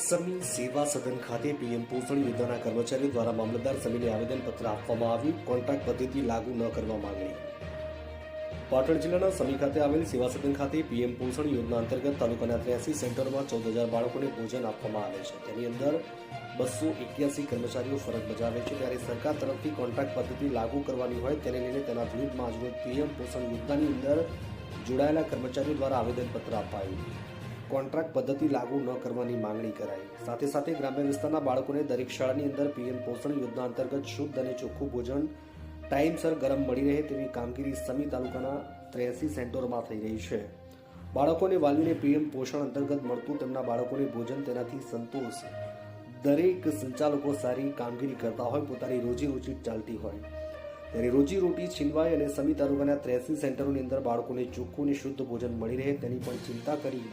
સમી સેવા સદન ખાતે પીએમ પોષણ યોજનાના કર્મચારીઓ દ્વારા મામલતદાર સમીને આવેદનપત્ર આપવામાં આવ્યું. કોન્ટ્રાક્ટ પદ્ધતિ લાગુ ન કરવા માંગણી. પાટણ જિલ્લાના સમી ખાતે આવેલ સેવા સદન ખાતે પીએમ પોષણ યોજના અંતર્ગત તાલુકાના 83 સેન્ટરોમાં 14,000 બાળકોને ભોજન આપવામાં આવે છે. તેની અંદર 281 કર્મચારીઓ ફરજ બજાવે છે. ત્યારે સરકાર તરફથી કોન્ટ્રાક્ટ પદ્ધતિ લાગુ કરવાની હોય તેને લઈને તેના વિરુદ્ધમાં આજરોજ પીએમ પોષણ યોજનાની અંદર જોડાયેલા કર્મચારીઓ દ્વારા આવેદનપત્ર અપાયું. કોન્ટ્રાક્ટ પદ્ધતિ લાગુ ન કરવાની માંગણી કરાઈ. સાથે સાથે ગ્રામ્ય વિસ્તારના બાળકોને દરેક શાળાની અંદર પીએમ પોષણ યોજના અંતર્ગત શુદ્ધ અને ચોખ્ખું ભોજન ટાઈમસર ગરમ મળી રહે તેવી કામગીરી સમી તાલુકાના 83 સેન્ટરોમાં થઈ રહી છે. બાળકોને વાલીઓને પીએમ પોષણ અંતર્ગત મળતું તેમના બાળકોને ભોજન તેનાથી સંતોષ. દરેક સંચાલકો સારી કામગીરી કરતા હોય, પોતાની રોજીરોટી ચાલતી હોય, ત્યારે રોજીરોટી છીનવાય અને સમી તાલુકાના 83 સેન્ટરોની અંદર બાળકોને ચોખ્ખું અને શુદ્ધ ભોજન મળી રહે તેની પણ ચિંતા કરી